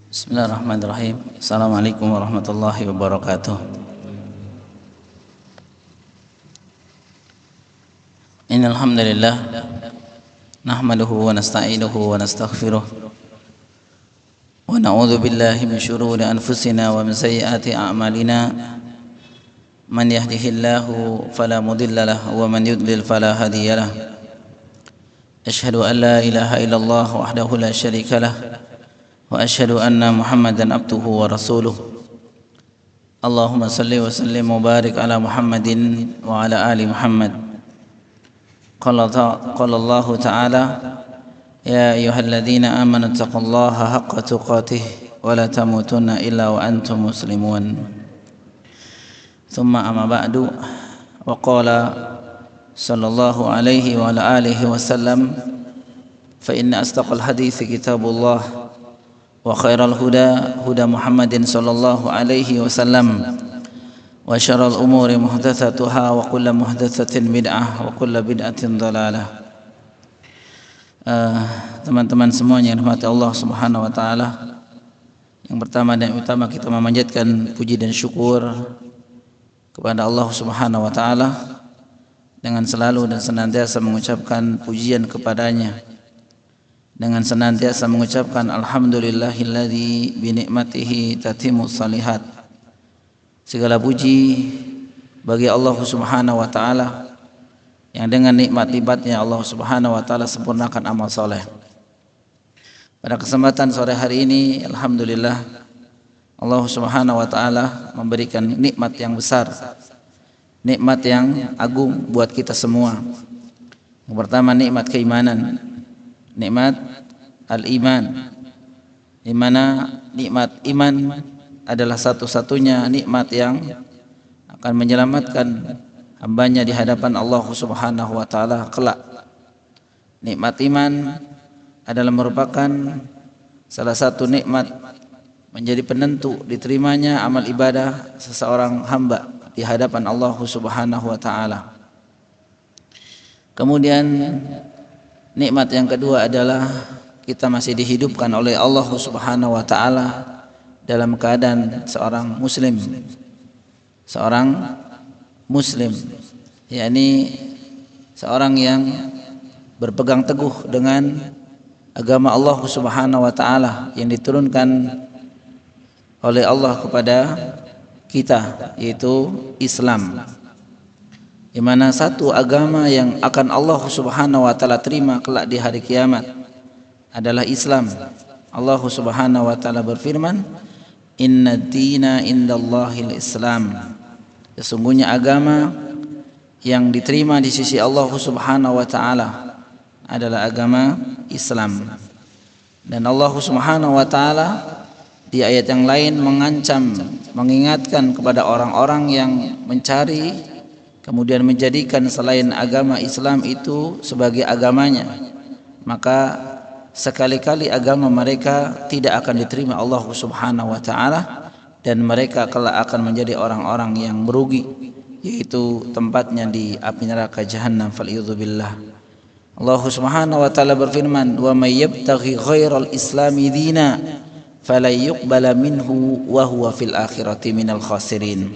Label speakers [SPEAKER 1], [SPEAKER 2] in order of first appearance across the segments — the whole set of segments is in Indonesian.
[SPEAKER 1] Bismillahirrahmanirrahim. Assalamualaikum warahmatullahi wabarakatuh. Innal hamdalillah nahmaduhu wa nasta'inuhu wa nastaghfiruh wa na'udzu billahi min shururi anfusina wa min sayyiati a'malina. Man yahdihillahu fala mudilla lahu wa man yudlil fala hadiya lahu. Asyhadu an la ilaha illallah wahdahu la syarika lah wa asyhadu anna Muhammadan abduhu wa rasuluh. Allahumma salli wa sallim wa barik ala Muhammadin wa ala ali Muhammad. Qala Allah ta'ala ya ayyuhalladzina amanu taqullaha haqqa tuqatih wa la tamutunna illa wa antum muslimun. Thumma amma ba'du, wa qala sallallahu alaihi wa ala alihi wa sallam, fa inna asdaqal hadithi kitabullah wa khairal huda huda Muhammadin sallallahu alaihi wasallam wa syarral umuri muhdatsatuha wa kullu muhdatsatin bid'ah wa kullu bid'atin dhalalah. Teman-teman semuanya yang dirahmati Allah Subhanahu wa taala, yang pertama dan utama kita memanjatkan puji dan syukur kepada Allah Subhanahu wa taala dengan selalu dan senantiasa mengucapkan pujian kepadanya, dengan senantiasa mengucapkan alhamdulillahilladzi bi ni'matihi tatimmus shalihat. Segala puji bagi Allah Subhanahu wa taala yang dengan nikmat-nikmatnya Allah Subhanahu wa taala sempurnakan amal soleh. Pada kesempatan sore hari ini, alhamdulillah Allah Subhanahu wa taala memberikan nikmat yang besar, nikmat yang agung buat kita semua. Yang pertama, nikmat keimanan, nikmat al-iman, di mana nikmat iman adalah satu-satunya nikmat yang akan menyelamatkan hambanya di hadapan Allah Subhanahu wa taala kelak. Nikmat iman adalah merupakan salah satu nikmat menjadi penentu diterimanya amal ibadah seseorang hamba di hadapan Allah Subhanahu wa taala. Kemudian nikmat yang kedua adalah kita masih dihidupkan oleh Allah Subhanahu wa taala dalam keadaan seorang muslim, yakni seorang yang berpegang teguh dengan agama Allah Subhanahu wa taala yang diturunkan oleh Allah kepada kita, yaitu Islam. Di mana satu agama yang akan Allah Subhanahu wa taala terima kelak di hari kiamat adalah Islam. Allah Subhanahu wa taala berfirman, "Inna dina indallahil Islam." Sesungguhnya agama yang diterima di sisi Allah Subhanahu wa taala adalah agama Islam. Dan Allah Subhanahu wa taala di ayat yang lain mengancam, mengingatkan kepada orang-orang yang mencari kemudian menjadikan selain agama Islam itu sebagai agamanya, maka sekali-kali agama mereka tidak akan diterima Allah Subhanahu wa taala, dan mereka kelak akan menjadi orang-orang yang merugi, yaitu tempatnya di api neraka jahanam. Fal'iyadzubillah. Allah Subhanahu wa taala berfirman, "Wa may yabtaghi ghairal islami dina fala yuqbala minhu wa huwa fil akhirati minal khasirin."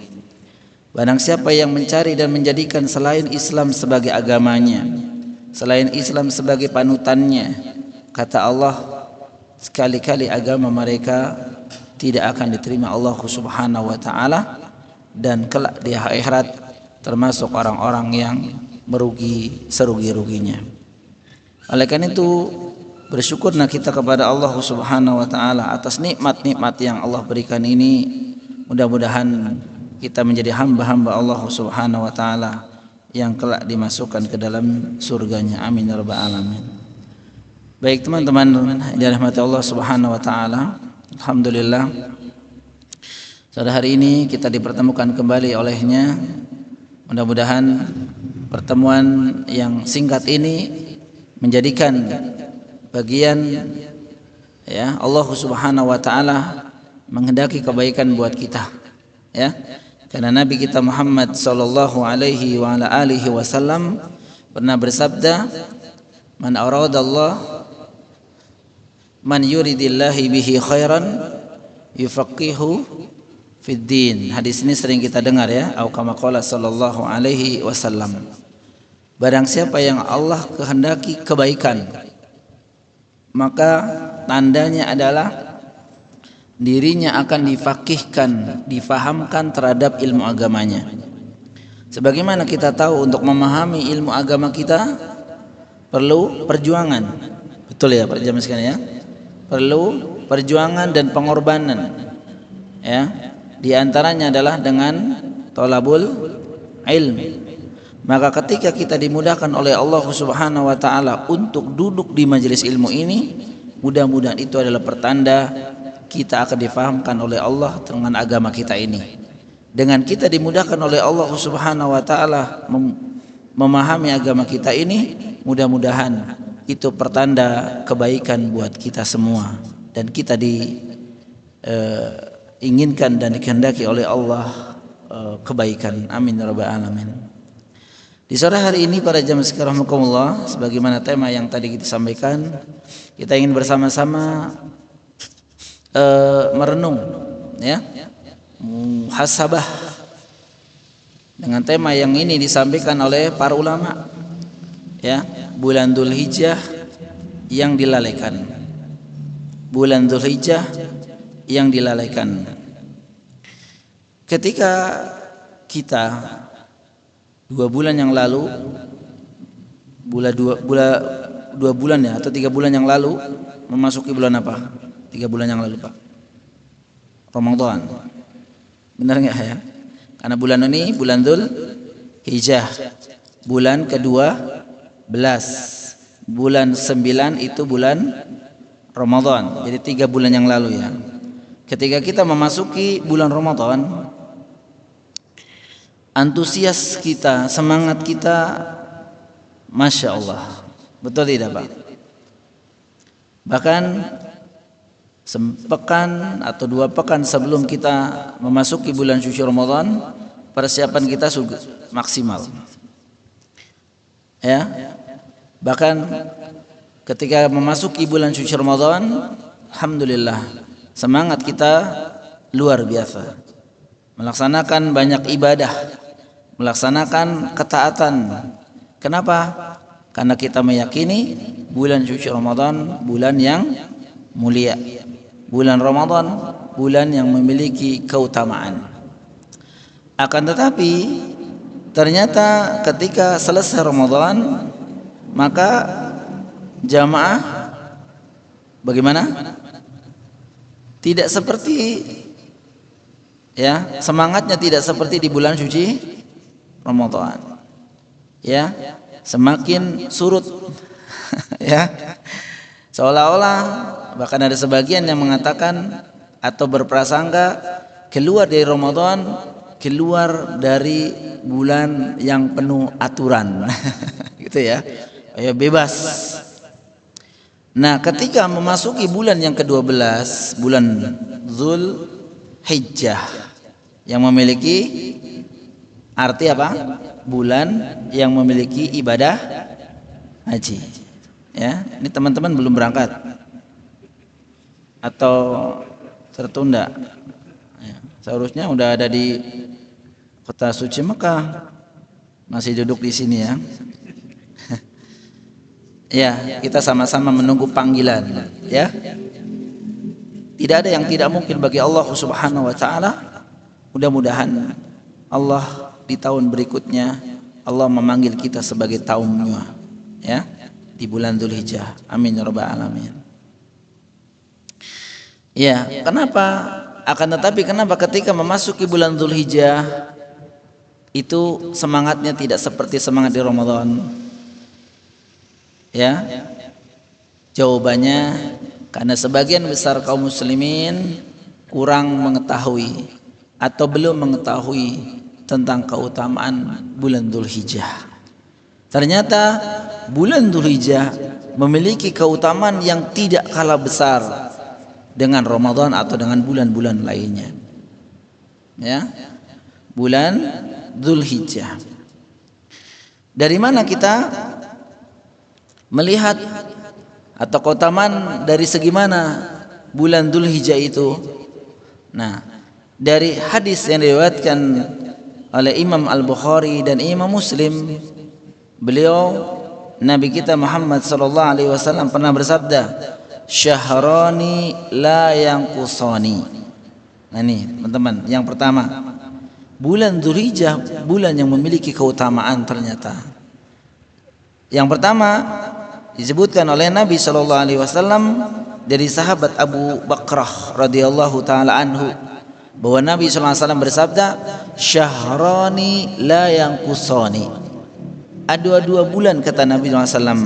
[SPEAKER 1] Barang siapa yang mencari dan menjadikan selain Islam sebagai agamanya, selain Islam sebagai panutannya, kata Allah, sekali-kali agama mereka tidak akan diterima Allah Subhanahu wa taala, dan kelak di akhirat termasuk orang-orang yang merugi serugi-ruginya. Oleh karena itu, bersyukurlah kita kepada Allah Subhanahu wa taala atas nikmat-nikmat yang Allah berikan ini. Mudah-mudahan kita menjadi hamba-hamba Allah Subhanahu wa taala yang kelak dimasukkan ke dalam surganya. Amin ya rabbal alamin. Baik teman-teman yang dirahmati Allah Subhanahu wa taala, alhamdulillah pada hari ini kita dipertemukan kembali olehnya. Mudah-mudahan pertemuan yang singkat ini menjadikan bagian ya Allah Subhanahu wa taala menghendaki kebaikan buat kita, ya. Karena Nabi kita Muhammad sallallahu alaihi wa ala alihi wasallam pernah bersabda, "Man aradallah man yuridillahi bihi khairan yufaqihu fid din. Hadis ini sering kita dengar ya, au kama qala sallallahu alaihi wasallam. Barang siapa yang Allah kehendaki kebaikan, maka tandanya adalah dirinya akan difaqihkan, difahamkan terhadap ilmu agamanya. Sebagaimana kita tahu untuk memahami ilmu agama kita perlu perjuangan. Betul ya, para jamaah sekalian ya? Perlu perjuangan dan pengorbanan. Ya. Di antaranya adalah dengan thalabul ilm. Maka ketika kita dimudahkan oleh Allah Subhanahu wa taala untuk duduk di majelis ilmu ini, mudah-mudahan itu adalah pertanda kita akan difahamkan oleh Allah dengan agama kita ini. Dengan kita dimudahkan oleh Allah Subhanahu wa taala memahami agama kita ini, mudah-mudahan itu pertanda kebaikan buat kita semua, dan kita diinginkan dan dikehendaki oleh Allah kebaikan. Amin ya rabbal alamin. Di sore hari ini para jamaah sekalian rahimakumullah, sebagaimana tema yang tadi kita sampaikan, kita ingin bersama-sama merenung ya, muhasabah dengan tema yang ini disampaikan oleh para ulama ya, bulan Dzulhijjah yang dilalaikan. Bulan Dzulhijjah yang dilalaikan. Ketika kita 2 bulan yang lalu, dua bulan ya, atau 3 bulan yang lalu memasuki bulan apa? 3 bulan yang lalu Pak, Ramadan. Benar nggak ya? Karena bulan ini bulan Dzulhijjah, bulan ke-12, bulan 9 itu bulan Ramadan. Jadi 3 bulan yang lalu ya. Ketika kita memasuki bulan Ramadan, antusias kita, semangat kita, Masya Allah, betul tidak Pak? Bahkan sepekan atau 2 pekan sebelum kita memasuki bulan suci Ramadan, persiapan kita sudah maksimal ya. Bahkan ketika memasuki bulan suci Ramadan, alhamdulillah semangat kita luar biasa, melaksanakan banyak ibadah, melaksanakan ketaatan. Kenapa? Karena kita meyakini bulan suci Ramadan bulan yang mulia, bulan Ramadan bulan yang memiliki keutamaan. Akan tetapi ternyata ketika selesai Ramadan, maka jamaah bagaimana? Tidak seperti ya, semangatnya tidak seperti di bulan suci Ramadan. Ya, semakin surut ya. Seolah-olah bahkan ada sebagian yang mengatakan atau berprasangka keluar dari Ramadan, keluar dari bulan yang penuh aturan gitu ya, bebas. Nah, ketika memasuki bulan yang ke-12, bulan Dzulhijjah yang memiliki arti apa? Bulan yang memiliki ibadah haji. Ya, ini teman-teman belum berangkat atau tertunda. Ya, seharusnya udah ada di kota suci Mekah, masih duduk di sini ya. Ya, kita sama-sama menunggu panggilan ya. Tidak ada yang tidak mungkin bagi Allah Subhanahu wa taala. Mudah-mudahan Allah di tahun berikutnya Allah memanggil kita sebagai taumnya ya, di bulan Dzulhijjah. Amin ya rabbal alamin. Ya, kenapa? Akan tetapi kenapa ketika memasuki bulan Dzulhijjah itu semangatnya tidak seperti semangat di Ramadan? Ya, jawabannya karena sebagian besar kaum muslimin kurang mengetahui atau belum mengetahui tentang keutamaan bulan Dzulhijjah. Ternyata bulan Dzulhijjah memiliki keutamaan yang tidak kalah besar dengan Ramadan atau dengan bulan-bulan lainnya. Ya, bulan Dzulhijjah. Dari mana kita melihat atau keutamaan dari segi mana bulan Dzulhijjah itu? Nah, dari hadis yang diriwayatkan oleh Imam Al-Bukhari dan Imam Muslim, beliau Nabi kita Muhammad sallallahu alaihi wasallam pernah bersabda, "Syahrani la yanqusani." Nah ini teman-teman, yang pertama, bulan Dzulhijjah bulan yang memiliki keutamaan ternyata. Yang pertama disebutkan oleh Nabi sallallahu alaihi wasallam dari sahabat Abu Bakrah radhiyallahu taala anhu bahwa Nabi sallallahu alaihi wasallam bersabda, "Syahrani la yanqusani." Ada dua bulan kata Nabi sallallahu alaihi wasallam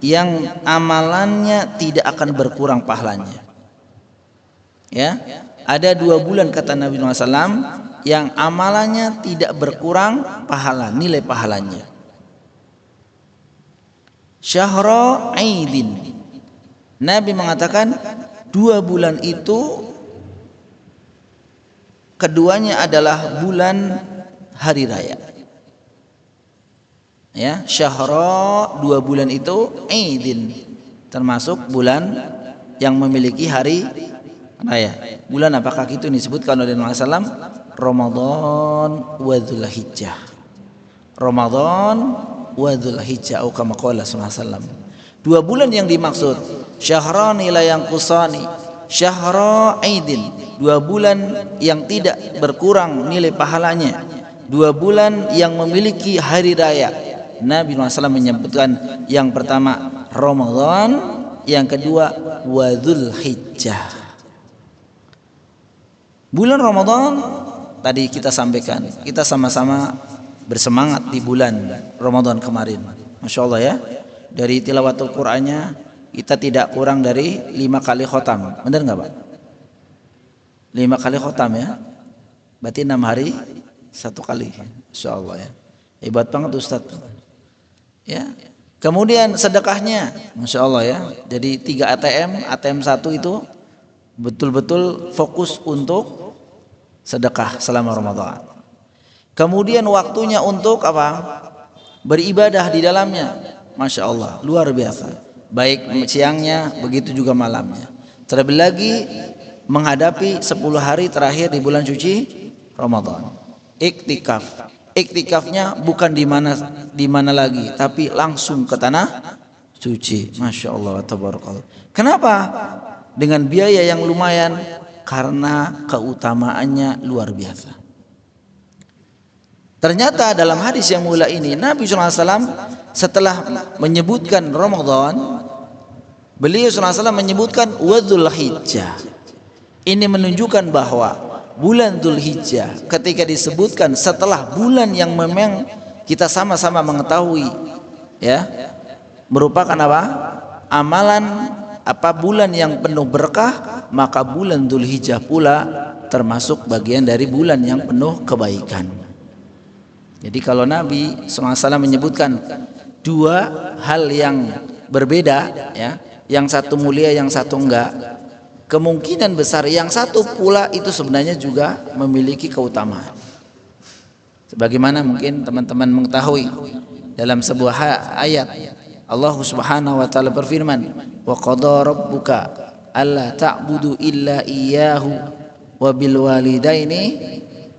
[SPEAKER 1] yang amalannya tidak akan berkurang pahalanya. Ya, ada 2 bulan kata Nabi sallallahu alaihi wasallam yang amalannya tidak berkurang pahala, nilai pahalanya. Syahra Aidin. Nabi mengatakan 2 bulan itu keduanya adalah bulan hari raya. Ya, syahra 2 bulan itu Aidin, termasuk bulan yang memiliki hari raya. Bulan apakah itu disebutkan oleh Nabi sallallahu alaihi wasallam? Ramadan wa Dzulhijjah. Ramadan wa Dzulhijjah atau kama qala sallallahu alaihi wasallam. 2 bulan yang dimaksud syahrani la yanqusani, syahra Aidin, 2 bulan yang tidak berkurang nilai pahalanya, 2 bulan yang memiliki hari raya. Nabi SAW menyebutkan yang pertama Ramadan, yang kedua wa Dzulhijjah. Bulan Ramadan tadi kita sampaikan, kita sama-sama bersemangat di bulan Ramadan kemarin. Masya Allah ya, dari tilawatul Qur'annya kita tidak kurang dari 5 kali khotam. Benar nggak Pak? 5 kali khotam ya, berarti 6 hari 1 kali. Masya Allah ya, hebat banget Ustadz ya. Kemudian sedekahnya Masya Allah ya, jadi 3 ATM 1 itu betul-betul fokus untuk sedekah selama Ramadan. Kemudian waktunya untuk apa? Beribadah di dalamnya. Masya Allah, luar biasa. Baik siangnya, begitu juga malamnya. Terlebih lagi menghadapi 10 hari terakhir di bulan suci Ramadan. Iktikaf. Iktikafnya bukan di mana lagi, tapi langsung ke tanah suci. Masya Allah, tabarakallah. Kenapa? Dengan biaya yang lumayan, karena keutamaannya luar biasa. Ternyata dalam hadis yang mulia ini Nabi SAW setelah menyebutkan Ramadan, beliau SAW menyebutkan wa Dzulhijjah. Ini menunjukkan bahwa bulan Dzulhijjah ketika disebutkan setelah bulan yang memang kita sama-sama mengetahui ya, merupakan apa? Amalan apa, bulan yang penuh berkah, maka bulan Dzulhijjah pula termasuk bagian dari bulan yang penuh kebaikan. Jadi kalau Nabi SAW menyebutkan 2 hal yang berbeda ya, yang satu mulia, yang satu enggak, kemungkinan besar yang satu pula itu sebenarnya juga memiliki keutamaan. Sebagaimana mungkin teman-teman mengetahui dalam sebuah ayat Allah Subhanahu wa taala berfirman, "Wa qada rabbuka alla ta'budu illa iyyahu wa bil walidaini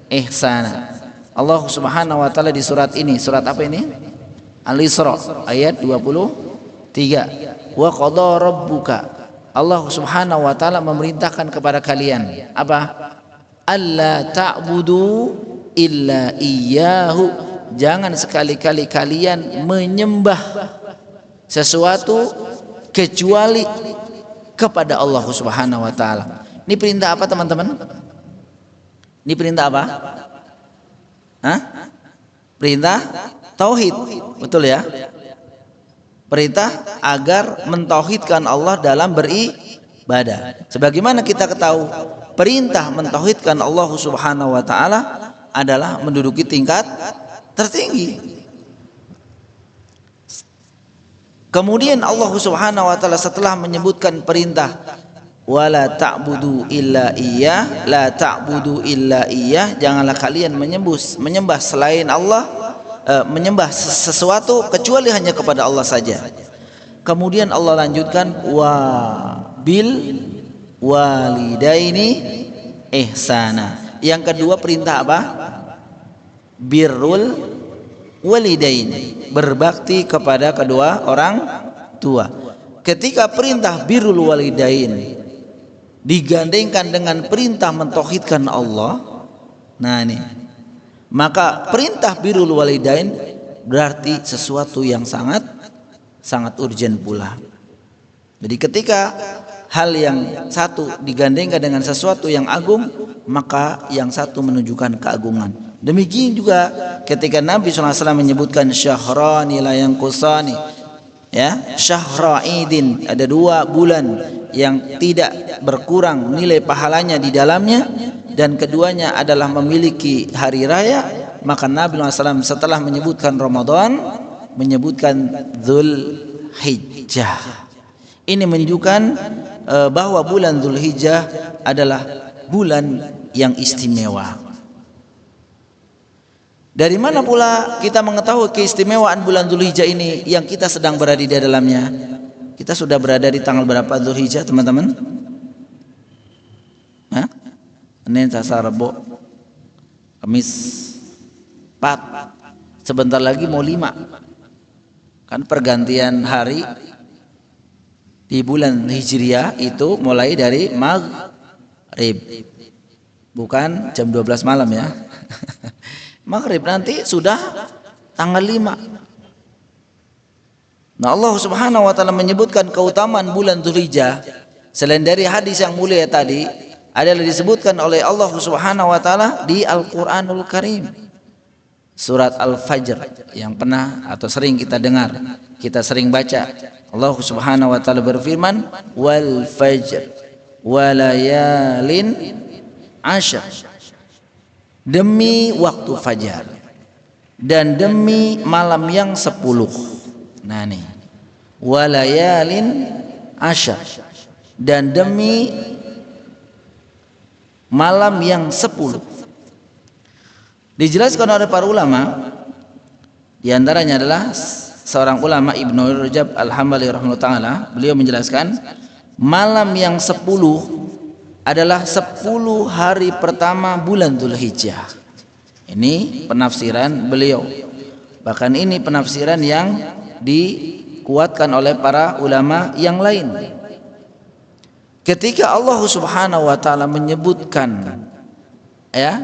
[SPEAKER 1] ihsana." Allah Subhanahu wa taala di surat ini, surat apa ini? Al-Isra ayat 23. Wa qada rabbuka, Allah Subhanahu wa taala memerintahkan kepada kalian apa? Alla ta'budu illa iyyahu. Jangan sekali-kali kalian menyembah sesuatu kecuali kepada Allah Subhanahu wa taala. Ini perintah apa teman-teman? Ini perintah apa? Hah? Perintah tauhid, betul ya? Perintah agar mentauhidkan Allah dalam beribadah. Sebagaimana kita ketahui, perintah mentauhidkan Allah Subhanahu wa taala adalah menduduki tingkat tertinggi. Kemudian Allah Subhanahu wa taala setelah menyebutkan perintah wala ta'budu illa iyyah, la ta'budu illa iyyah, janganlah kalian menyembah selain Allah, menyembah sesuatu kecuali hanya kepada Allah saja. Kemudian Allah lanjutkan wa bil walidaini ihsana. Yang kedua perintah apa? Birrul walidain, berbakti kepada kedua orang tua. Ketika perintah birrul walidain digandengkan dengan perintah mentauhidkan Allah, nah ini, maka perintah birrul walidain berarti sesuatu yang sangat urgent pula. Jadi ketika hal yang satu digandengkan dengan sesuatu yang agung, maka yang satu menunjukkan keagungan. Demikian juga ketika Nabi SAW menyebutkan syahrani la yanqusani, ya, syahra idin, ada 2 bulan yang tidak berkurang nilai pahalanya di dalamnya, dan keduanya adalah memiliki hari raya, maka Nabi SAW setelah menyebutkan Ramadan menyebutkan Dzulhijjah. Ini menunjukkan bahwa bulan Dzulhijjah adalah bulan yang istimewa. Dari mana pula kita mengetahui keistimewaan bulan Dzulhijjah ini yang kita sedang berada di dalamnya? Kita sudah berada di tanggal berapa Dzulhijjah, teman-teman? Hah? Senin, Selasa, Rabu, Kamis, 4. Sebentar lagi mau 5. Kan pergantian hari di bulan Hijriah itu mulai dari maghrib, bukan jam 12 malam ya. Maghrib nanti sudah tanggal 5. Nah, Allah Subhanahu wa taala menyebutkan keutamaan bulan Dzulhijjah selain dari hadis yang mulia tadi, adalah disebutkan oleh Allah Subhanahu wa taala di Al-Qur'anul Karim. Surat Al-Fajr yang pernah atau sering kita dengar, kita sering baca. Allah Subhanahu wa taala berfirman, "Wal fajr wa layalin ashr." Demi waktu fajar dan demi malam yang 10. Nah nih, wa layalin ashr, dan demi malam yang 10. Dijelaskan oleh para ulama, di antaranya adalah seorang ulama Ibnu Rajab Al-Hambali rahimahullah taala, beliau menjelaskan malam yang 10 adalah 10 hari pertama bulan Dzulhijjah. Ini penafsiran beliau. Bahkan ini penafsiran yang dikuatkan oleh para ulama yang lain. Ketika Allah Subhanahu wa taala menyebutkan, ya,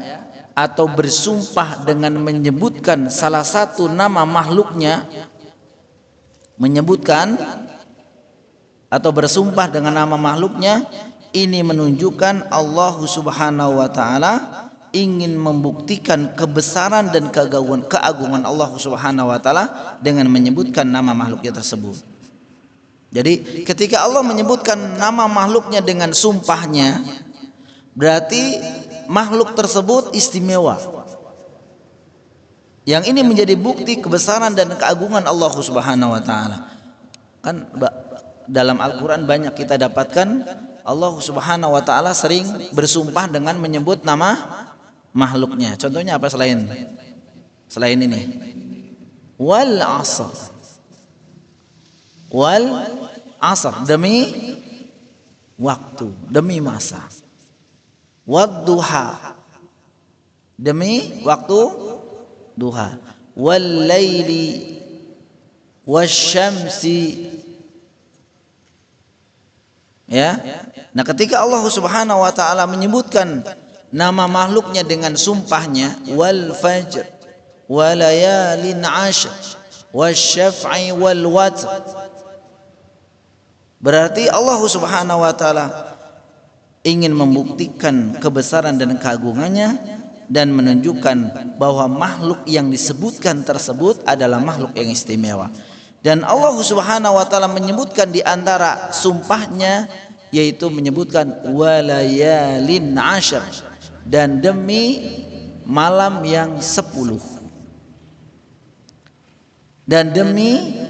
[SPEAKER 1] atau bersumpah dengan menyebutkan salah satu nama makhluknya, menyebutkan atau bersumpah dengan nama makhluknya, ini menunjukkan Allah Subhanahu wa taala ingin membuktikan kebesaran dan keagungan Allah Subhanahu wa taala dengan menyebutkan nama makhluknya tersebut. Jadi ketika Allah menyebutkan nama makhluknya dengan sumpahnya, berarti makhluk tersebut istimewa. Yang ini menjadi bukti kebesaran dan keagungan Allah Subhanahu wa taala. Kan dalam Al-Qur'an banyak kita dapatkan Allah Subhanahu wa taala sering bersumpah dengan menyebut nama makhluknya. Contohnya apa selain ini? Wal 'asr. Wal 'asr, demi waktu, demi masa. Wadduha, demi waktu duha. Wal laili wasyamsi, ya. Nah, ketika Allah Subhanahu wa taala menyebutkan nama makhluknya dengan sumpahnya, wal fajr wa layalin 'ashr wasyaf'i wal watr, berarti Allah Subhanahu wa taala ingin membuktikan kebesaran dan keagungannya dan menunjukkan bahwa makhluk yang disebutkan tersebut adalah makhluk yang istimewa. Dan Allah Subhanahu wa taala menyebutkan di antara sumpahnya, yaitu menyebutkan walayalin 'ashr, dan demi malam yang 10, dan demi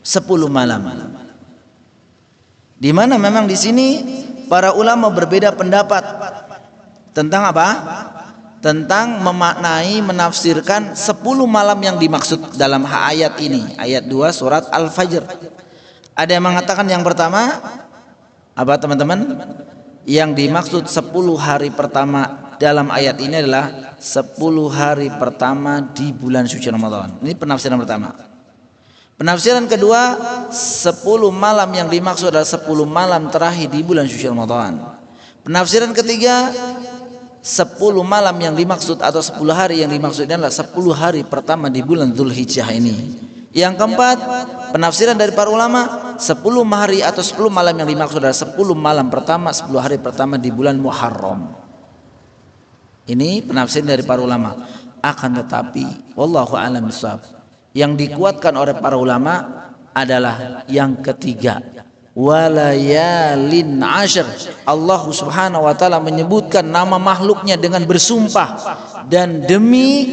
[SPEAKER 1] 10 malam. Di mana memang di sini para ulama berbeda pendapat tentang apa? Tentang memaknai, menafsirkan 10 malam yang dimaksud dalam ayat ini, ayat 2 surat Al-Fajr. Ada yang mengatakan yang pertama, apa teman-teman? yang dimaksud 10 hari pertama dalam ayat ini adalah 10 hari pertama di bulan suci Ramadan. Ini penafsiran pertama. Penafsiran kedua, 10 malam yang dimaksud adalah 10 malam terakhir di bulan suci Ramadan. Penafsiran ketiga, 10 malam yang dimaksud atau 10 hari yang dimaksud adalah 10 hari pertama di bulan Dzulhijjah ini. Yang keempat, penafsiran dari para ulama, 10 hari atau 10 malam yang dimaksud adalah 10 malam pertama, 10 hari pertama di bulan Muharram. Ini penafsiran dari para ulama. Akan tetapi wallahu a'lam bishawab, yang dikuatkan oleh para ulama adalah yang ketiga, walayalin ashr. Allah subhanahu wa ta'ala menyebutkan nama makhluknya dengan bersumpah, dan demi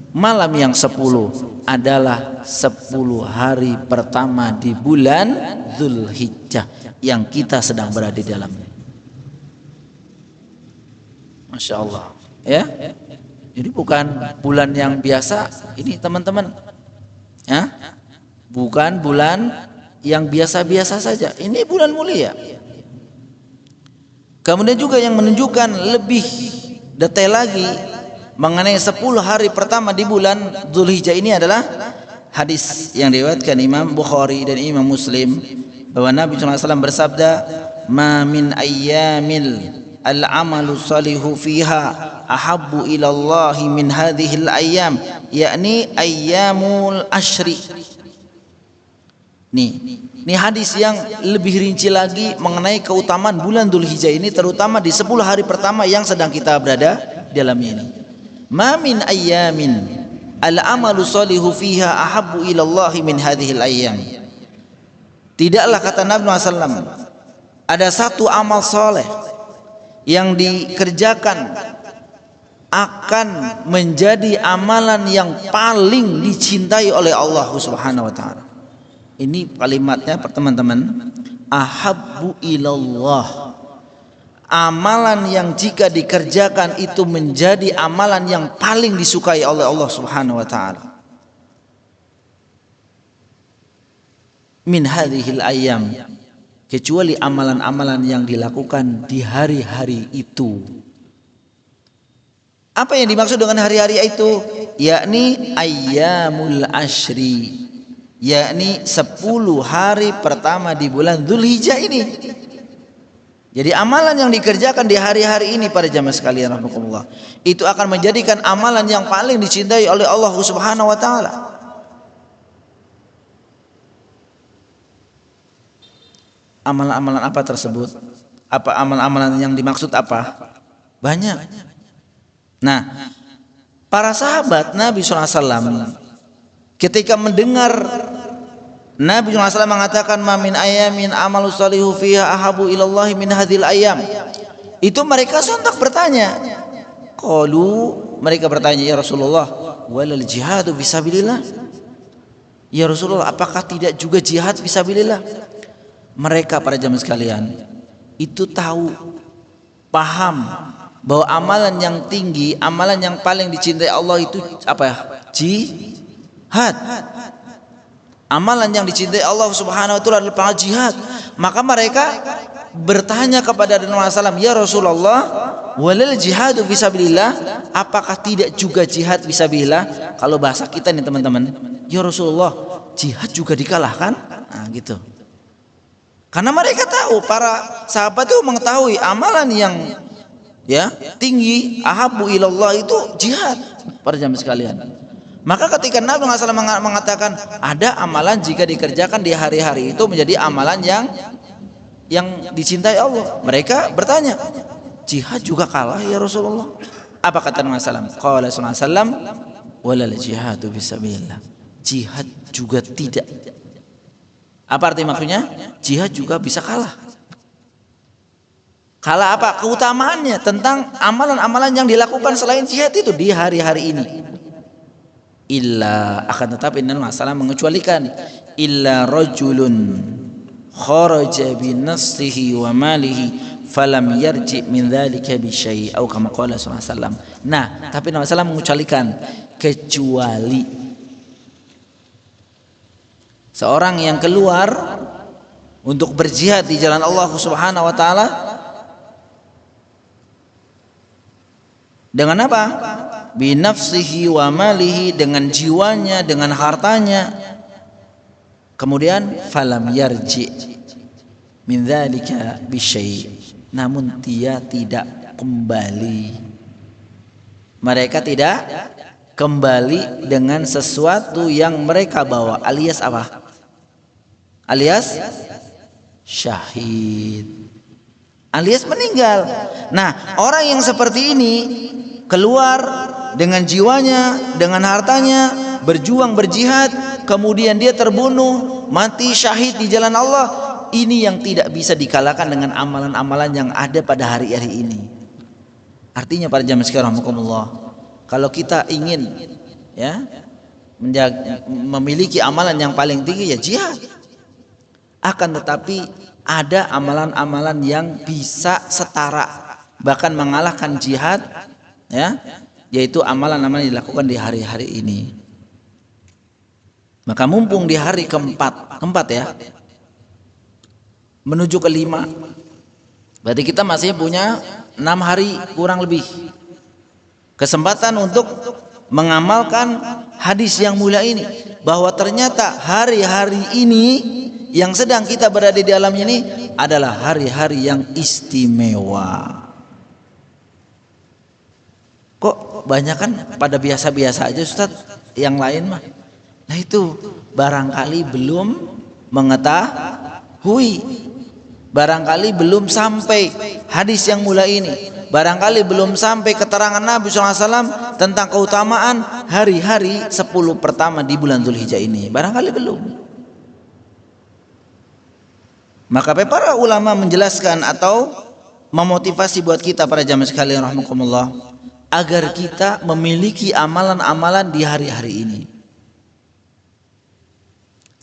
[SPEAKER 1] malam yang 10 adalah 10 hari pertama di bulan Dzulhijjah yang kita sedang berada di dalamnya. Masya Allah, ya. Jadi bukan bulan yang biasa ini teman-teman, ya. Bukan bulan yang biasa-biasa saja. Ini bulan mulia. Kemudian juga yang menunjukkan lebih detail lagi mengenai 10 hari pertama di bulan Dzulhijjah ini adalah hadis yang diriwayatkan Imam Bukhari dan Imam Muslim, bahwa Nabi SAW bersabda, "Ma min ayyamil al-amalu salihu fiha ahabbu ilallahi min hadhil ayyam," yakni ayyamul ashri. Ini hadis yang lebih rinci lagi mengenai keutamaan bulan Dzulhijjah ini, terutama di 10 hari pertama yang sedang kita berada di dalam ini. Ma min ayyamin al-amalu salihu fiha ahabbu ilallahi min hadhil ayyam. Tidaklah, kata Nabi SAW, ada satu amal soleh yang dikerjakan akan menjadi amalan yang paling dicintai oleh Allah Subhanahu wa ta'ala. Ini kalimatnya teman-teman, ahabbu ilallah. Amalan yang jika dikerjakan itu menjadi amalan yang paling disukai oleh Allah Subhanahu wa ta'ala. Min hadhil ayyam, kecuali amalan-amalan yang dilakukan di hari-hari itu. Apa yang dimaksud dengan hari-hari itu? Yakni ayyamul ashri, yakni 10 hari pertama di bulan Dzulhijjah ini. Jadi amalan yang dikerjakan di hari-hari ini para jamaah sekalian rahimakumullah, itu akan menjadikan amalan yang paling dicintai oleh Allah Subhanahu wa ta'ala. Amalan-amalan apa tersebut? Apa amalan-amalan yang dimaksud apa? Banyak. Nah, para sahabat Nabi SAW ketika mendengar Nabi SAW mengatakan ma min ayamin amalu salihu fiha ahabu ilallahi min hadhil ayam, itu mereka sontak bertanya. Qalu, mereka bertanya, ya Rasulullah, walal jihadu fisabilillah. Ya Rasulullah, apakah tidak juga jihad fisabilillah? Mereka, para jamaah sekalian, itu tahu, paham bahwa amalan yang tinggi, amalan yang paling dicintai Allah itu apa ya? Jihad. Amalan yang dicintai Allah Subhanahu wa ta'ala adalah jihad. Maka mereka bertanya kepada Nabi SAW, ya Rasulullah, walal jihadu fisabilillah, apakah tidak juga jihad fisabilillah? Kalau bahasa kita nih teman-teman, ya Rasulullah, jihad juga dikalahkan? Nah gitu. Karena mereka tahu, para sahabat itu mengetahui amalan yang tinggi, ahabbu ilallah, itu jihad, para jamaah sekalian. Maka ketika Nabi SAW mengatakan ada amalan jika dikerjakan di hari-hari itu menjadi amalan yang dicintai Allah, mereka bertanya, jihad juga kalah ya Rasulullah? Apa kata Nabi SAW? Qala sallallahu alaihi wasallam, walal jihadu fisabilillah, jihad juga tidak. Apa arti maksudnya? Jihad juga bisa kalah. Kalah apa? Keutamaannya tentang amalan-amalan yang dilakukan selain jihad itu di hari-hari ini. Illa, akan tetapi Nabi SAW mengecualikan, illa rajulun kharaja bi nafsihi wa malihi falam yarji min dzalika bi syai' atau kama qala sallallahu alaihi wasallam. Nah, tapi Nabi SAW mengecualikan, kecuali seorang yang keluar untuk berjihad di jalan Allah Subhanahu wa ta'ala Dengan apa? Binafsihi wa malihi, dengan jiwanya, dengan hartanya. Kemudian falam yarji min dzalika bisyai, namun dia tidak kembali. Mereka tidak kembali dengan sesuatu yang mereka bawa, alias apa? Alias syahid, alias meninggal. Nah, orang yang seperti ini keluar dengan jiwanya, dengan hartanya, berjuang, berjihad, kemudian dia terbunuh, mati syahid di jalan Allah. Ini yang tidak bisa dikalahkan dengan amalan-amalan yang ada pada hari-hari ini. Artinya para jamaah sekalian rahimakumullah, kalau kita ingin ya memiliki amalan yang paling tinggi, ya jihad. Akan tetapi ada amalan-amalan yang bisa setara, bahkan mengalahkan jihad, ya, yaitu amalan-amalan yang dilakukan di hari-hari ini. Maka mumpung di hari keempat ya, menuju kelima, berarti kita masih punya 6 hari kurang lebih kesempatan untuk mengamalkan hadis yang mulia ini, bahwa ternyata hari-hari ini yang sedang kita berada di dalamnya ini adalah hari-hari yang istimewa. Kok banyak kan pada biasa-biasa aja Ustaz, yang lain mah. Nah itu barangkali belum mengetahui, barangkali belum sampai hadis yang mulia ini, barangkali belum sampai keterangan Nabi SAW tentang keutamaan hari-hari 10 pertama di bulan Dzulhijjah ini, barangkali belum. Maka para ulama menjelaskan atau memotivasi buat kita para jamaah sekalian rahimakumullah, agar kita memiliki amalan-amalan di hari-hari ini.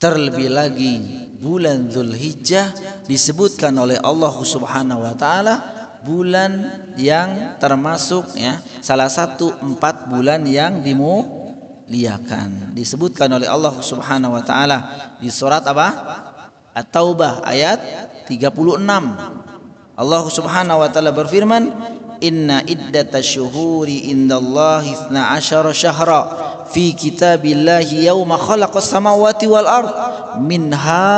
[SPEAKER 1] Terlebih lagi bulan Dzulhijjah disebutkan oleh Allah Subhanahu wa taala bulan yang termasuk ya salah satu 4 bulan yang dimuliakan. Disebutkan oleh Allah Subhanahu wa taala di surat apa? At-Taubah ayat 36. Allah Subhanahu wa taala berfirman, "Inna iddatasyuhuri indallahi 12 syahra fi kitabillahi yauma khalaqas samawati wal ard minha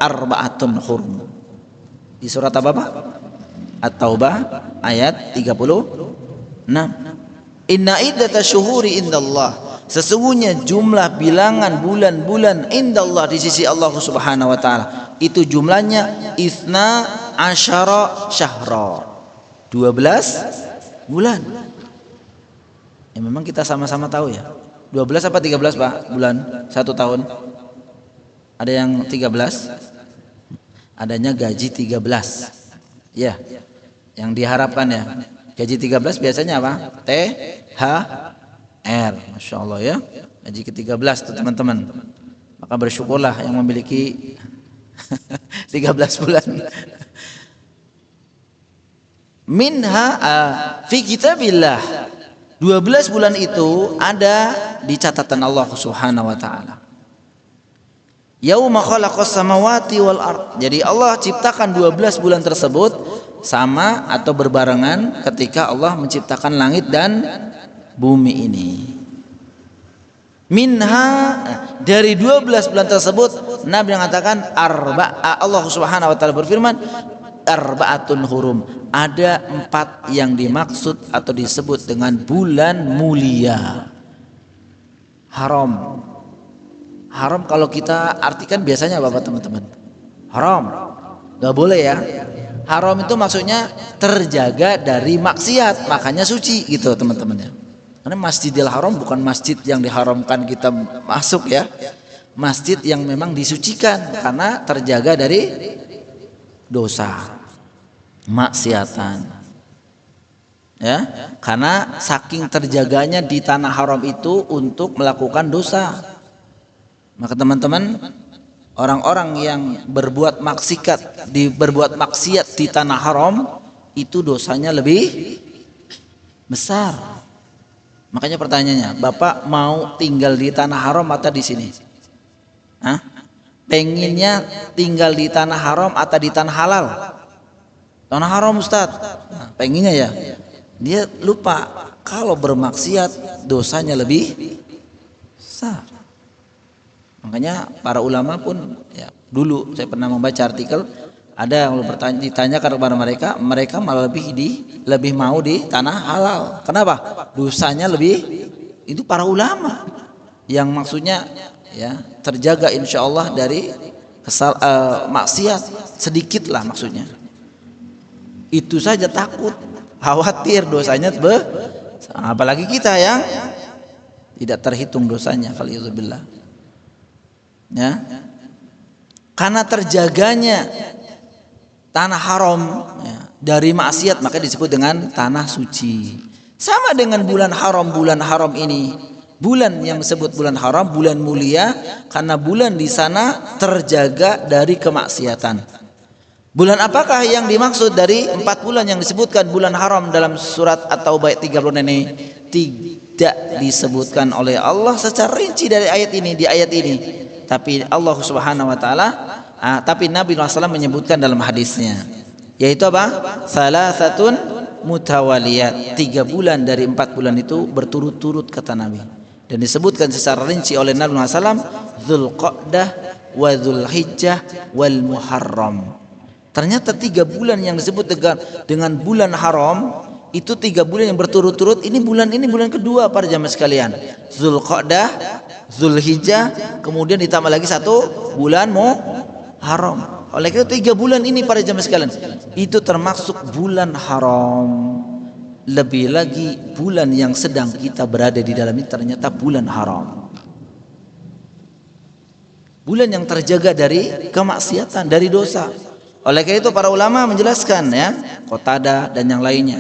[SPEAKER 1] arba'atun hurum." Di surat apa Pak? At-Taubah ayat 36. Inna iddatasyuhuri indallah, sesungguhnya jumlah bilangan bulan-bulan indallah di sisi Allah Subhanahu wa taala itu jumlahnya 12 syahra, 12 bulan. Ya memang kita sama-sama tahu ya. 12 apa 13 Pak bulan 1 tahun? Ada yang 13? Adanya gaji 13. Ya. Yang diharapkan ya. Gaji 13 biasanya apa? THR. Masya Allah ya. Gaji ke-13 tuh teman-teman. Maka bersyukurlah yang memiliki 13 bulan. Minha fi kitabillah, 12 bulan itu ada di catatan Allah Subhanahu wa taala. Yauma khalaqas samawati wal ard. Jadi Allah ciptakan 12 bulan tersebut sama atau berbarengan ketika Allah menciptakan langit dan bumi ini. Minha, dari 12 bulan tersebut Nabi mengatakan Allah Subhanahu wa taala berfirman, arba'atun hurum, ada 4 yang dimaksud atau disebut dengan bulan mulia. Haram. Haram kalau kita artikan biasanya apa teman-teman? Haram, gak boleh ya. Haram itu maksudnya terjaga dari maksiat, makanya suci gitu teman-teman ya. Karena Masjidil Haram bukan masjid yang diharamkan kita masuk ya. Masjid yang memang disucikan karena terjaga dari dosa, maksiatan. Ya, karena saking terjaganya di tanah haram itu untuk melakukan dosa. Maka teman-teman, orang-orang yang berbuat maksiat di tanah haram itu dosanya lebih besar. Makanya pertanyaannya, Bapak mau tinggal di tanah haram atau di sini? Hah? Pengennya tinggal di tanah haram atau di tanah halal? Tanah haram Ustaz. Nah, pengennya ya. Dia lupa kalau bermaksiat dosanya lebih besar. Makanya para ulama pun ya, dulu saya pernah membaca artikel, ada yang ditanyakan kepada mereka malah lebih mau di tanah halal. Kenapa? Dosanya lebih, itu para ulama yang maksudnya ya terjaga insya Allah dari maksiat sedikit lah maksudnya. Itu saja takut, khawatir dosanya apalagi kita yang tidak terhitung dosanya, faliyuzubillah. Ya, karena terjaganya tanah haram ya, dari maksiat maka disebut dengan tanah suci. Sama dengan bulan haram ini, bulan yang disebut bulan haram, bulan mulia karena bulan di sana terjaga dari kemaksiatan. Bulan apakah yang dimaksud dari 4 bulan yang disebutkan bulan haram dalam surat At-Taubah 36 ini? Tidak disebutkan oleh Allah secara rinci dari ayat ini, di ayat ini. Tapi Allah Subhanahu wa taala, tapi Nabi SAW menyebutkan dalam hadisnya, yaitu apa? Salasatun mutawaliyat, 3 bulan dari 4 bulan itu berturut-turut kata Nabi. Dan disebutkan secara rinci oleh Nabi SAW, Dzulqa'dah wa Dzulhijjah wal Muharram. Ternyata 3 bulan yang disebut dengan bulan haram itu 3 bulan yang berturut-turut. Ini bulan kedua para jamaah sekalian. Dzulqa'dah, Dzulhijjah, kemudian ditambah lagi 1 bulan Muharram. Oleh karena 3 bulan ini para jamaah sekalian itu termasuk bulan haram. Lebih lagi bulan yang sedang kita berada di dalam ini ternyata bulan haram. Bulan yang terjaga dari kemaksiatan, dari dosa. Oleh karena itu para ulama menjelaskan ya, Qatadah dan yang lainnya,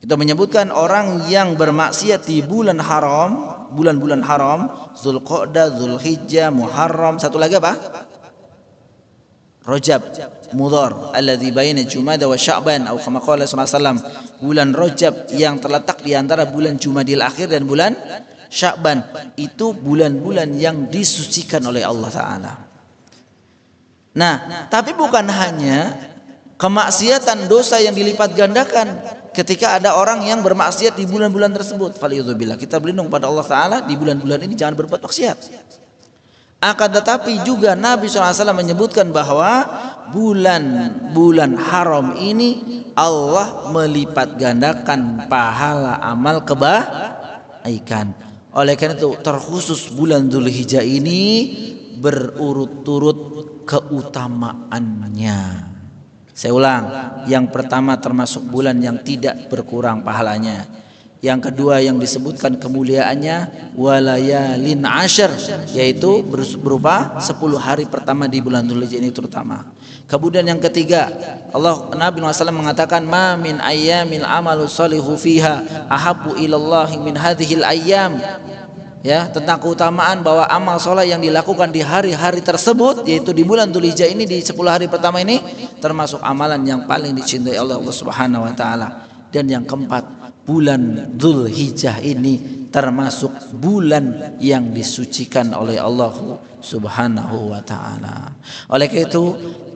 [SPEAKER 1] itu menyebutkan orang yang bermaksiat di bulan haram, bulan-bulan haram, Dzulqa'dah, Dzulhijjah, Muharram, satu lagi apa? Rajab, Mudhar, alladzi baina Jumada wa Sya'ban, atau kama qala sallallahu alaihi wasallam, bulan Rajab yang terletak di antara bulan Jumadil akhir dan bulan Sya'ban, itu bulan-bulan yang disucikan oleh Allah Ta'ala. Nah, tapi bukan hanya kemaksiatan, dosa yang dilipat gandakan ketika ada orang yang bermaksiat di bulan-bulan tersebut. Faliyuzubillah, kita berlindung pada Allah Ta'ala di bulan-bulan ini jangan berbuat maksiat. Akan tetapi juga Nabi SAW menyebutkan bahwa bulan-bulan haram ini Allah melipat gandakan pahala amal kebaikan. Oleh karena itu terkhusus bulan Dzulhijjah ini berurut-urut keutamaannya. Saya ulang, yang pertama termasuk bulan yang tidak berkurang pahalanya. Yang kedua yang disebutkan kemuliaannya walayalin ashar, yaitu berupa 10 hari pertama di bulan Dzulhijjah ini terutama. Kemudian yang ketiga, Nabi SAW mengatakan ma min ayyamil amalu shalihu fiha ahabbu ilallahi min hadhil ayyam. Ya, tentang keutamaan bahwa amal soleh yang dilakukan di hari-hari tersebut, yaitu di bulan Dzulhijjah ini, di 10 hari pertama ini, termasuk amalan yang paling dicintai oleh Allah Subhanahu wa taala. Dan yang keempat, bulan Dzulhijjah ini termasuk bulan yang disucikan oleh Allah Subhanahu wa taala. Oleh karena itu,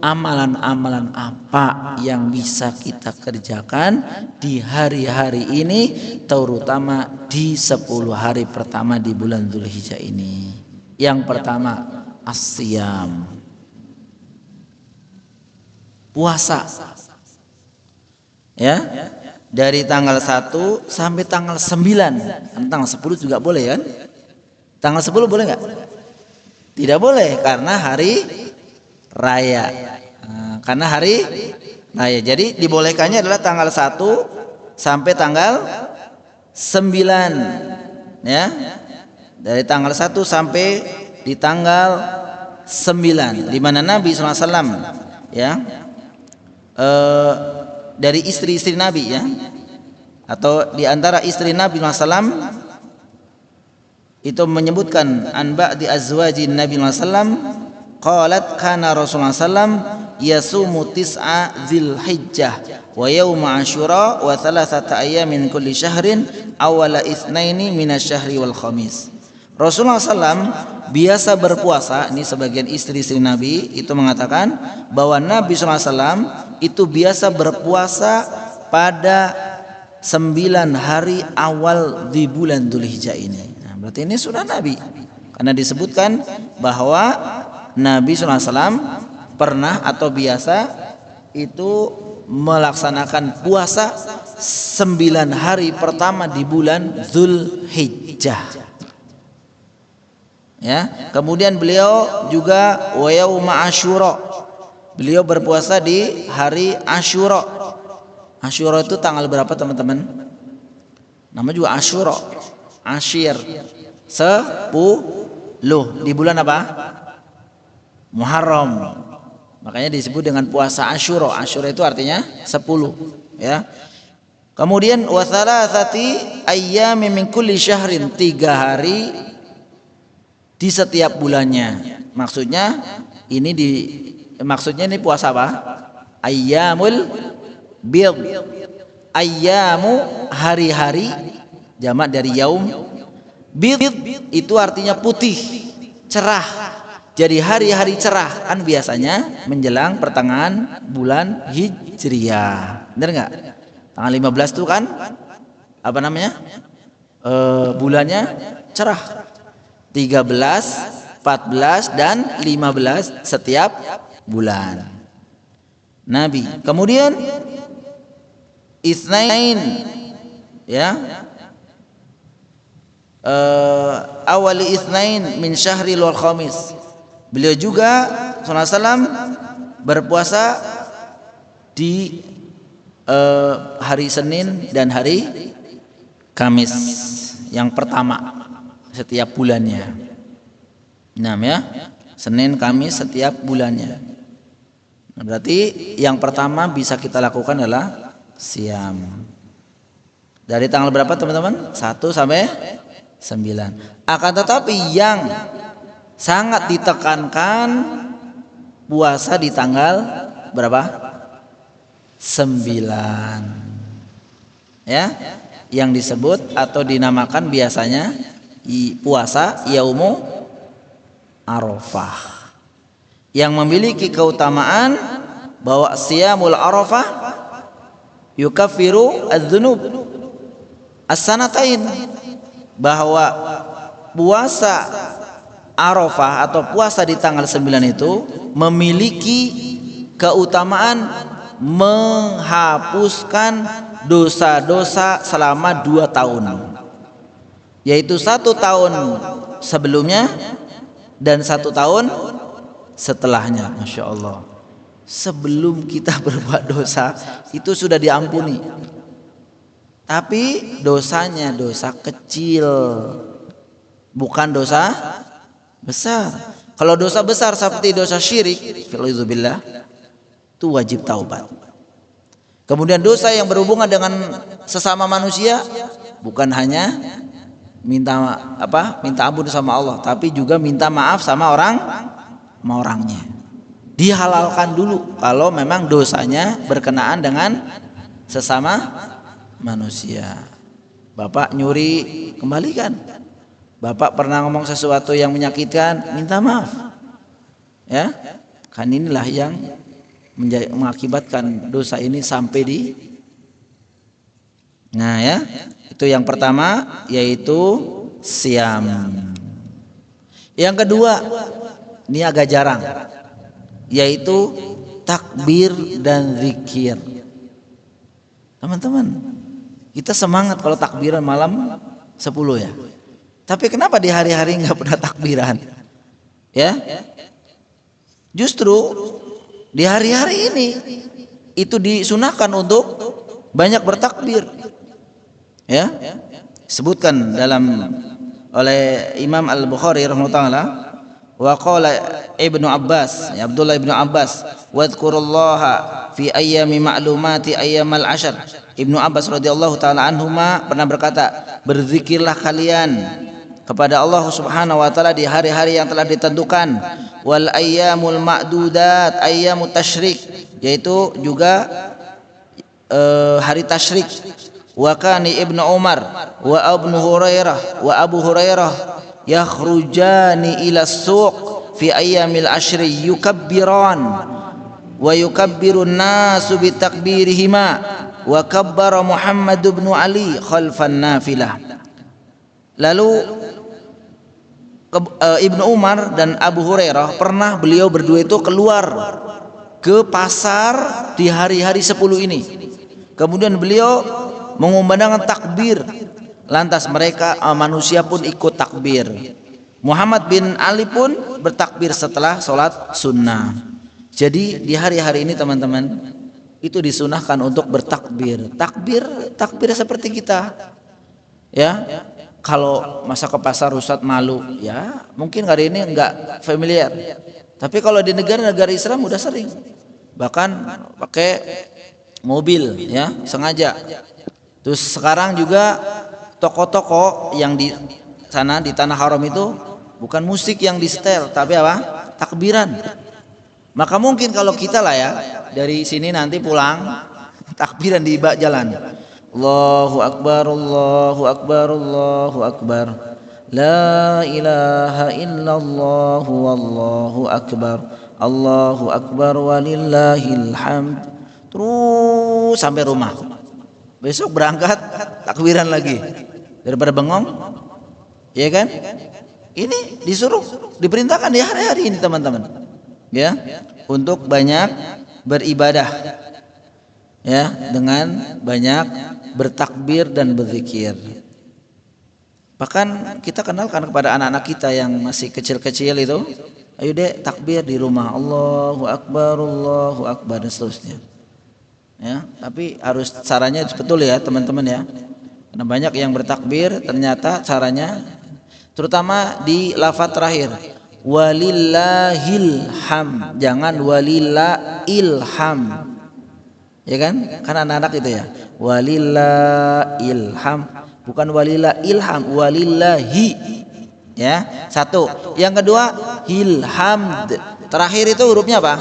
[SPEAKER 1] amalan-amalan apa yang bisa kita kerjakan di hari-hari ini, terutama di 10 hari pertama di bulan Dzulhijjah ini? Yang pertama, as-siyam, puasa. Ya, dari tanggal 1 sampai tanggal 9. Tanggal 10 juga boleh kan? Tanggal 10 boleh nggak? Tidak boleh karena hari raya. Karena hari raya. Jadi dibolehkannya adalah tanggal 1 sampai tanggal 9. Ya. Dari tanggal 1 sampai di tanggal 9, di mana Nabi SAW ya, dari istri-istri Nabi ya, atau di antara istri Nabi SAW itu menyebutkan anba di azwajin Nabi SAW, qalat kana Rasulullah SAW yasumu tis'a Dzulhijjah wa yauma Asyura wa thalathata ayyamin kulli syahrin awala itsnaini minasyahri wal khamis. Rasulullah SAW biasa berpuasa. Ini sebagian istri-istri Nabi itu mengatakan bahwa Nabi SAW itu biasa berpuasa pada 9 hari awal di bulan Dzulhijjah ini. Nah, berarti ini sunnah Nabi. Karena disebutkan bahwa Nabi SAW pernah atau biasa itu melaksanakan puasa 9 hari pertama di bulan Dzulhijjah. Ya, kemudian beliau juga wa yauma Asyura. Beliau berpuasa di hari Asyura. Asyura itu tanggal berapa teman-teman? Nama juga Asyura. Asyir 10 di bulan apa? Muharram. Makanya disebut dengan puasa Asyura. Asyura itu artinya 10, ya. Kemudian wa thalathati ayyamin min kulli syahrin, 3 hari di setiap bulannya. Maksudnya ini puasa apa? Ayyamul bid. Ayyamu hari-hari, jamak dari yaum. Bid itu artinya putih, cerah. Jadi hari-hari cerah kan biasanya menjelang pertengahan bulan Hijriyah. Benar enggak? Tanggal 15 itu kan apa namanya? Bulannya cerah. 13, 14 dan 15 setiap bulan. Nabi. Kemudian Itsnain, ya. Awali Itsnain min syahril wal khamis. Beliau juga SAW berpuasa di hari Senin dan hari Kamis yang pertama setiap bulannya. Nah, ya, Senin, Kamis setiap bulannya. Nah, berarti yang pertama bisa kita lakukan adalah siam. Dari tanggal berapa teman-teman? 1 sampai 9. Akan tetapi yang sangat ditekankan puasa di tanggal berapa? 9. Ya, yang disebut atau dinamakan biasanya puasa Yaumu Arafah, yang memiliki keutamaan bahwa siyamul Arafah yukaffiru adz-dzunub as-sanatain, bahwa puasa Arafah atau puasa di tanggal 9 itu memiliki keutamaan menghapuskan dosa-dosa selama 2 tahun, yaitu 1 tahun sebelumnya dan 1 tahun setelahnya. Masya Allah, sebelum kita berbuat dosa itu sudah diampuni, tapi dosanya dosa kecil, bukan dosa besar. Kalau dosa besar seperti dosa syirik, filauzubillah, itu wajib taubat. Kemudian dosa yang berhubungan dengan sesama manusia, bukan hanya minta ampun sama Allah, tapi juga minta maaf sama orangnya. Dihalalkan dulu kalau memang dosanya berkenaan dengan sesama manusia. Bapak nyuri, kembalikan. Bapak pernah ngomong sesuatu yang menyakitkan, minta maaf. Ya, kan inilah yang mengakibatkan dosa ini sampai di. Nah, ya, itu yang pertama, yaitu siam. Yang kedua, ini agak jarang, yaitu takbir dan zikir. Teman-teman, kita semangat kalau takbiran malam 10 ya. Tapi kenapa di hari-hari nggak pernah takbiran? Ya, justru di hari-hari ini itu disunahkan untuk banyak bertakbir. Ya, sebutkan oleh Imam Al-Bukhari rahimahullah, wa qala Ibnu Abbas, ya Abdullah Ibnu Abbas, wadhkurullaha fi ayyami ma'lumati ayyamal ashar. Ibnu Abbas radhiyallahu taala anhuma pernah berkata, berzikirlah kalian kepada Allah Subhanahu wa taala di hari-hari yang telah ditentukan, wal ayyamul ma'dudat ayyamut tasyrik, yaitu juga hari tasyrik. Wa kani Ibnu Umar wa Abu Hurairah yakhrujani ila suq fi ayyamil ashri yukabbiran wa yukabbirun nasu bitakbirihima wa kabbara Muhammad bin Ali khalfan nafilah. Lalu Ibnu Umar dan Abu Hurairah pernah beliau berdua itu keluar ke pasar di hari-hari 10 ini. Kemudian beliau mengumandangkan takbir. Lantas mereka manusia pun ikut takbir. Muhammad bin Ali pun bertakbir setelah sholat sunnah. Jadi di hari-hari ini teman-teman itu disunahkan untuk bertakbir. Takbir seperti kita. Ya, kalau masa ke pasar Ustadz malu, ya mungkin hari ini enggak familiar. Tapi kalau di negara-negara Islam udah sering. Bahkan pakai mobil, ya sengaja. Terus sekarang juga toko-toko yang di sana di Tanah Haram itu bukan musik yang di setel, tapi apa? Takbiran. Maka mungkin kalau kita lah ya dari sini nanti pulang takbiran di jalan. Allahu Akbar, Allahu Akbar, Allahu Akbar. La ilaha illallah wallahu akbar. Allahu Akbar walillahil hamd. Terus sampai rumah. Besok berangkat takbiran lagi. Daripada bengong. Ya kan? Ini disuruh, diperintahkan di hari-hari ini teman-teman. Ya, untuk banyak beribadah. Ya, dengan banyak bertakbir dan berzikir. Bahkan kita kenalkan kepada anak-anak kita yang masih kecil-kecil itu, ayo dek takbir di rumah, Allahu Akbar dan seterusnya. Ya, tapi harus caranya betul ya teman-teman ya. Karena banyak yang bertakbir ternyata caranya, terutama di lafaz terakhir, walillahil ham, jangan walillahil ham. Ya kan? Karena anak-anak itu ya. Walillahil ham, bukan walillah ilham, walillahi. Ya, satu. Yang kedua, hilhamd. Terakhir itu hurufnya apa?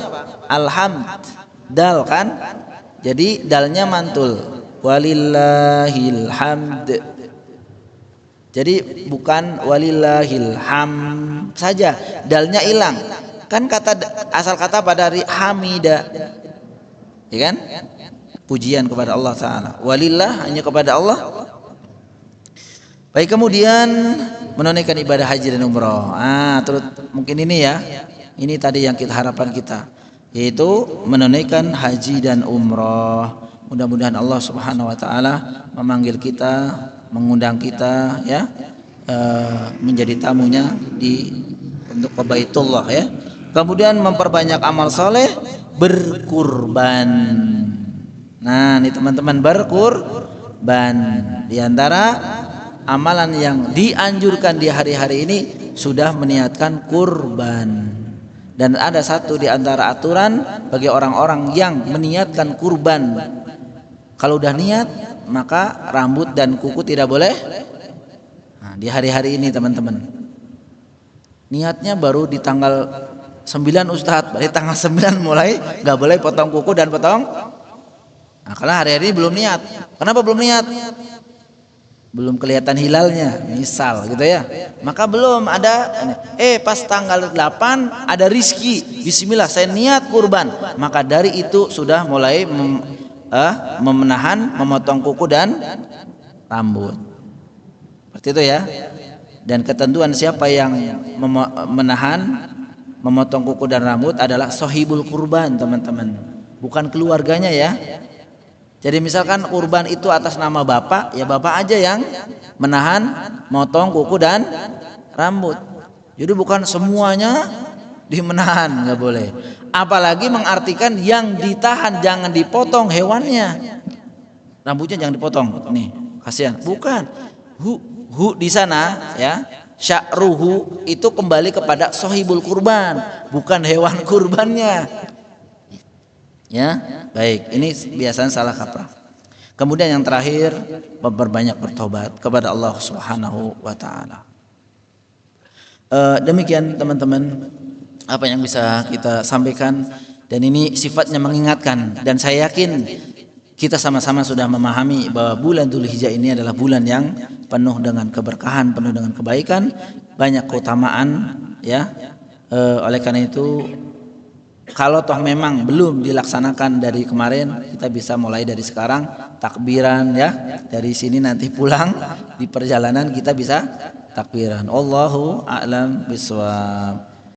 [SPEAKER 1] Alhamd. Dal kan? Jadi dalnya mantul. Walillahil hamd. Jadi bukan walillahil ham saja, dalnya hilang. Kan kata asal kata pada hamida. Ya kan? Pujian kepada Allah Ta'ala. Walillah hanya kepada Allah. Baik, kemudian menunaikan ibadah haji dan umroh. Terus mungkin ini ya. Ini tadi yang harapan kita, yaitu menunaikan haji dan umroh. Mudah-mudahan Allah Subhanahu wa taala memanggil kita, mengundang kita ya, menjadi tamunya untuk ke Baitullah ya. Kemudian memperbanyak amal soleh, berkurban. Nah, ini teman-teman, berkurban di antara amalan yang dianjurkan di hari-hari ini sudah meniatkan kurban. Dan ada satu di antara aturan bagi orang-orang yang meniatkan kurban. Kalau udah niat, maka rambut dan kuku tidak boleh. Nah, di hari-hari ini teman-teman, niatnya baru di tanggal 9 Ustadz, dari tanggal 9 mulai nggak boleh potong kuku dan potong. Nah, karena hari-hari ini belum niat. Kenapa belum niat? Belum kelihatan hilalnya, misal gitu ya. Maka belum ada. Pas tanggal 8 ada rizki, bismillah saya niat kurban. Maka dari itu sudah mulai memenahan, memotong kuku dan rambut. Seperti itu ya. Dan ketentuan siapa yang menahan, memotong kuku dan rambut adalah sohibul kurban teman-teman, bukan keluarganya ya. Jadi misalkan kurban itu atas nama bapak, ya bapak aja yang menahan, motong kuku dan rambut. Jadi bukan semuanya dimenahan, nggak boleh. Apalagi mengartikan yang ditahan jangan dipotong hewannya, rambutnya jangan dipotong. Nih kasihan. Bukan. Hu di sana ya. Sya'ruhu itu kembali kepada sohibul kurban, bukan hewan kurbannya. Ya, baik. Ini biasanya salah kaprah. Kemudian yang terakhir, memperbanyak bertobat kepada Allah Subhanahu wa taala. Demikian teman-teman apa yang bisa kita sampaikan, dan ini sifatnya mengingatkan, dan saya yakin kita sama-sama sudah memahami bahwa bulan Dzulhijjah ini adalah bulan yang penuh dengan keberkahan, penuh dengan kebaikan, banyak keutamaan ya. Oleh karena itu kalau toh memang belum dilaksanakan dari kemarin, kita bisa mulai dari sekarang takbiran ya. Dari sini nanti pulang di perjalanan kita bisa takbiran. Allahu a'lam bishawab.